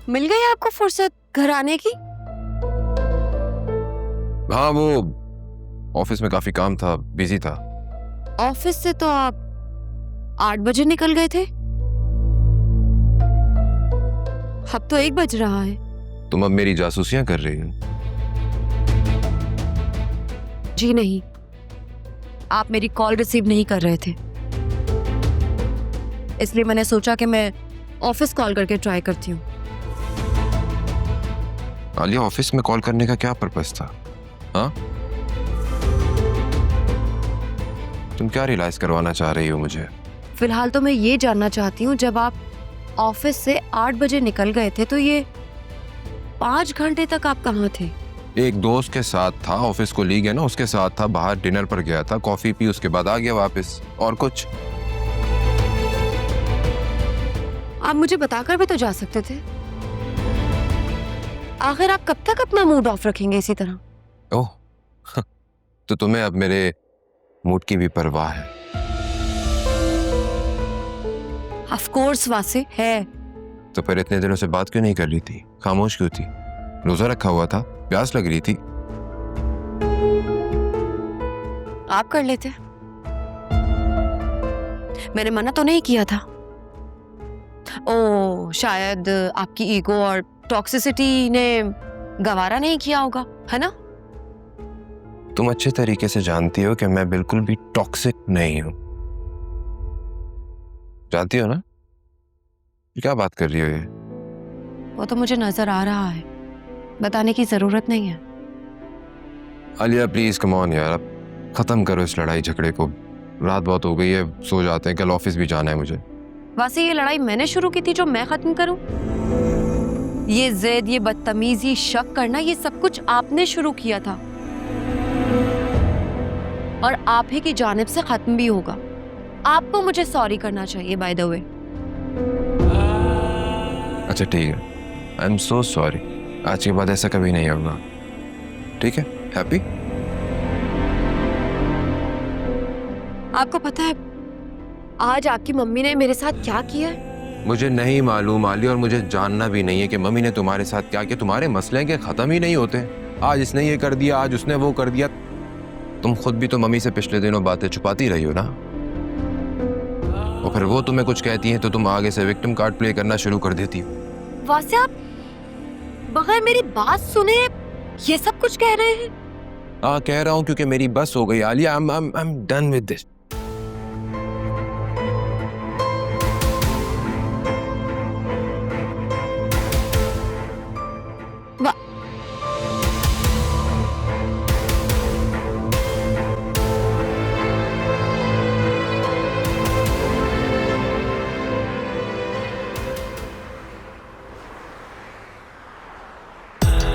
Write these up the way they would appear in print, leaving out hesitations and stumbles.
मिल गई आपको फुर्सत घर आने की? हाँ, वो ऑफिस में काफी काम था, बिजी था। ऑफिस से तो आप 8 बजे निकल गए थे। अब तो 1 बज रहा है। तुम अब मेरी जासूसियां कर रही हो? जी नहीं, आप मेरी कॉल रिसीव नहीं कर रहे थे, इसलिए मैंने सोचा कि मैं ऑफिस कॉल करके ट्राई करती हूँ। आलिया, ऑफिस में कॉल करने का क्या पर्पस था? हाँ, तुम क्या रियलाइज करवाना चाह रही हो मुझे? फिलहाल तो मैं ये जानना चाहती हूँ, जब आप ऑफिस से 8 बजे निकल गए थे तो ये 5 घंटे तक आप कहाँ थे? एक दोस्त के साथ था, ऑफिस को ली गया ना, उसके साथ था, बाहर डिनर पर गया था, कॉफी पी, उसके बाद आ गया वापस। और कुछ? आप मुझे बताकर भी तो जा सकते थे। आखिर आप कब तक अपना मूड ऑफ रखेंगे इसी तरह? ओह, तो तुम्हें अब मेरे मूड की भी परवाह है? ऑफ कोर्स वासे है। तो फिर इतने दिनों से बात क्यों नहीं कर रही थी? खामोश क्यों थी? रोजा रखा हुआ था, प्यास लग रही थी। आप कर लेते, मैंने मना तो नहीं किया था। ओ, शायद आपकी ईगो और टॉक्सिसिटी ने गवारा नहीं किया होगा, है ना? तुम अच्छे तरीके से जानती हो कि मैं बिल्कुल भी टॉक्सिक नहीं हूं। जानती हो ना? क्या बात कर रही हो ये? वो तो मुझे नजर आ रहा है, बताने की जरूरत नहीं है। आलिया प्लीज कम ऑन यार, अब खत्म करो इस लड़ाई झगड़े को। रात बहुत हो गई है, सो जाते हैं, कल ऑफिस भी जाना है मुझे। वैसे ये लड़ाई मैंने शुरू की थी जो मैं खत्म करूं? ये जिद, ये बदतमीजी, शक करना, ये सब कुछ आपने शुरू किया था और आप ही की जानिब से खत्म भी होगा। आपको मुझे सॉरी करना चाहिए बाय द वे। अच्छा ठीक है, आई एम सो सॉरी। आज के बाद ऐसा कभी नहीं होगा, ठीक है? हैप्पी? आपको पता है आज आपकी मम्मी ने मेरे साथ क्या किया है? मुझे नहीं मालूम आलिया, और मुझे जानना भी नहीं है कि मम्मी ने तुम्हारे साथ क्या किया। तुम्हारे मसले के खत्म ही नहीं होते। आज इसने ये कर दिया, आज उसने वो कर दिया। तुम खुद भी तो मम्मी से पिछले दिनों बातें छुपाती रही हो ना, और फिर वो तुम्हें कुछ कहती हैं तो तुम आगे से विक्टिम कार्ड प्ले करना शुरू कर देती हो। वैसे आप बगैर मेरी बात सुने ये सब कुछ कह रहे हैं? हाँ, कह रहा हूं क्योंकि मेरी बस हो गई Alia. I am done with this.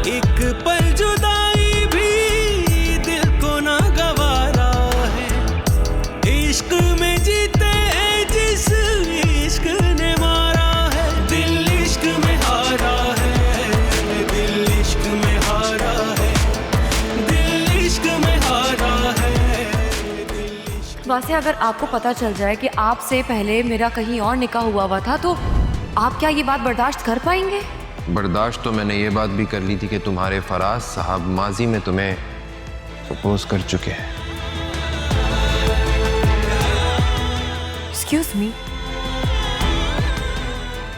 एक पल जुदाई भी दिल को ना गवारा है। इश्क में जीते जिस इश्क ने मारा है। दिल इश्क में हारा है, दिल इश्क में हारा है, दिल इश्क में हारा है, दिल इश्क। वैसे अगर आपको पता चल जाए कि आपसे पहले मेरा कहीं और निकाह हुआ था तो आप क्या ये बात बर्दाश्त कर पाएंगे? बर्दाश्त तो मैंने ये बात भी कर ली थी कि तुम्हारे फराज साहब माजी में तुम्हें प्रपोज कर चुके हैं। एक्सक्यूज मी,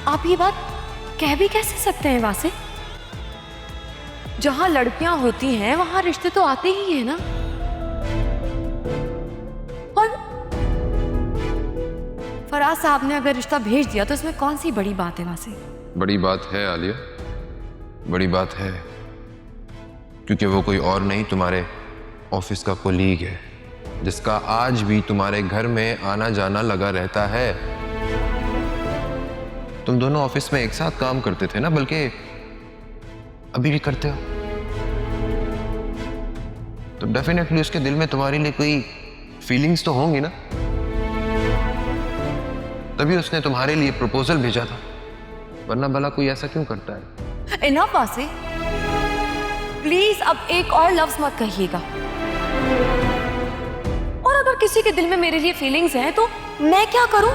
आप ये बात कह भी कैसे सकते हैं? वासे, जहां लड़कियां होती हैं वहां रिश्ते तो आते ही हैं ना। और फराज साहब ने अगर रिश्ता भेज दिया तो इसमें कौन सी बड़ी बात है? वासे, बड़ी बात है आलिया, बड़ी बात है, क्योंकि वो कोई और नहीं, तुम्हारे ऑफिस का कोलीग है जिसका आज भी तुम्हारे घर में आना जाना लगा रहता है। तुम दोनों ऑफिस में एक साथ काम करते थे ना, बल्कि अभी भी करते हो। तो डेफिनेटली उसके दिल में तुम्हारे लिए कोई फीलिंग्स तो होंगी ना, तभी उसने तुम्हारे लिए प्रपोजल भेजा था। वरना भला कोई ऐसा क्यों करता है? इनफ वासे, प्लीज अब एक और लफ्ज मत कहिएगा। और अगर किसी के दिल में मेरे लिए फीलिंग्स हैं तो मैं क्या करूं?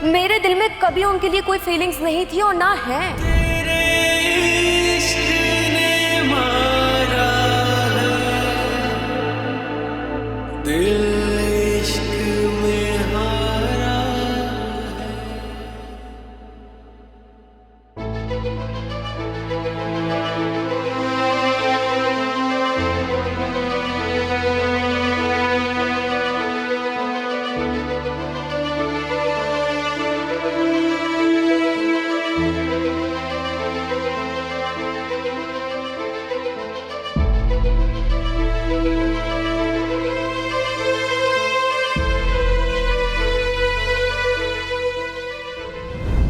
मेरे दिल में कभी उनके लिए कोई फीलिंग्स नहीं थी और ना है। तेरे इश्क ने मारा है, दिल इश्क में हारा है।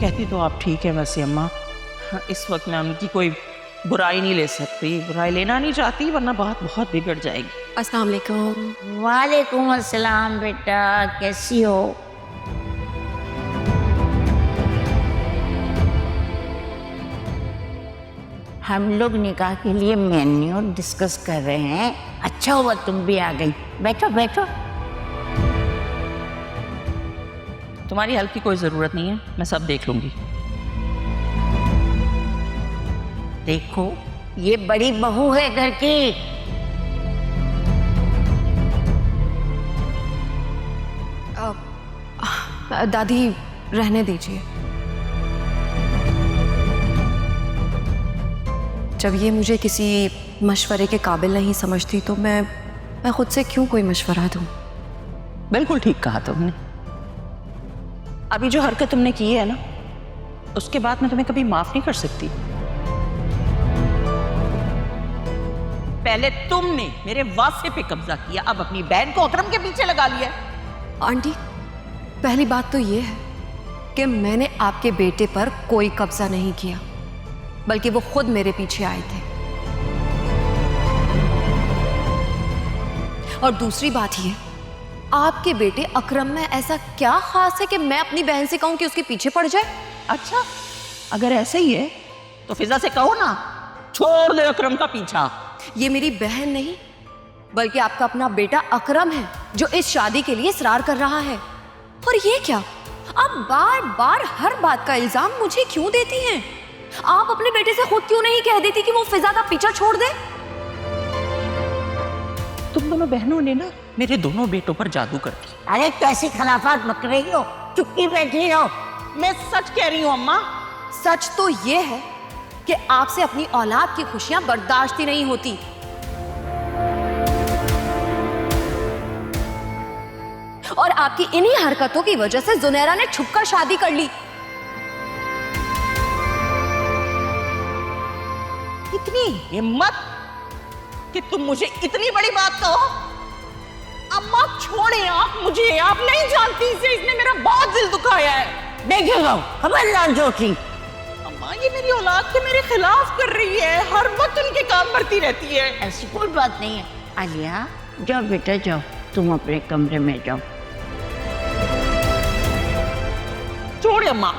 कहती तो आप ठीक है वैसे अम्मा। हाँ, इस वक्त मैं उनकी कोई बुराई नहीं ले सकती, बुराई लेना नहीं चाहती, वरना बात बहुत बिगड़ जाएगी। अस्सलाम वालेकुम। वालेकुम अस्सलाम बेटा, कैसी हो? हम लोग निकाह के लिए मेन्यू डिस्कस कर रहे हैं। अच्छा हुआ तुम भी आ गई। बैठो बैठो। तुम्हारी हेल्प की कोई ज़रूरत नहीं है, मैं सब देख लूँगी। देखो ये बड़ी बहू है घर की। दादी रहने दीजिए। जब ये मुझे किसी मशवरे के काबिल नहीं समझती तो मैं खुद से क्यों कोई मशवरा दूं? बिल्कुल ठीक कहा तुमने। अभी जो हरकत तुमने की है ना, उसके बाद मैं तुम्हें कभी माफ नहीं कर सकती। पहले तुमने मेरे वास्ते पे कब्जा किया, अब अपनी बहन को अकरम के पीछे लगा लिया। आंटी, पहली बात तो ये है कि मैंने आपके बेटे पर कोई कब्जा नहीं किया, बल्कि वो खुद मेरे पीछे आए थे। और दूसरी बात ये, आपके बेटे अकरम में ऐसा क्या खास है कि मैं अपनी बहन से कहूं कि उसके पीछे पड़ जाए? अच्छा, अगर ऐसे ही है तो फिजा से कहो ना, छोड़ दे अकरम का पीछा। ये मेरी बहन नहीं, बल्कि आपका अपना बेटा अकरम है जो इस शादी के लिए इसरार कर रहा है। और ये क्या, आप बार बार हर बात का इल्जाम मुझे क्यों देती हैं? आप अपने बेटे से खुद क्यों नहीं कह देती कि वो फिजा का पीछा छोड़ दे? तुम दोनों बहनों ने ना मेरे दोनों बेटों पर जादू कर दिया। अरे कैसी खिलाफत बक रही हो, चुप्पी बैठी हो। मैं सच कह रही हूँ अम्मा। सच तो ये है कि आपसे अपनी औलाद की खुशियां बर्दाश्त ही नहीं होती। और आपकी इन्हीं हरकतों की वजह से जुनैरा ने छुपकर शादी कर ली। इतनी हिम्मत कि तुम मुझे इतनी बड़ी बात कहो। अम्मा छोड़े आप मुझे, आप नहीं जानती इसे, इसने मेरा बहुत दिल दुखाया है। देखिए खबरदार जोखी। अम्मा ये मेरी औलाद के मेरे खिलाफ कर रही है, हर वक्त उनके काम करती रहती है। ऐसी कोई बात नहीं है। आलिया जाओ बेटा जाओ, तुम अपने कमरे में जाओ। छोड़े अम्मा।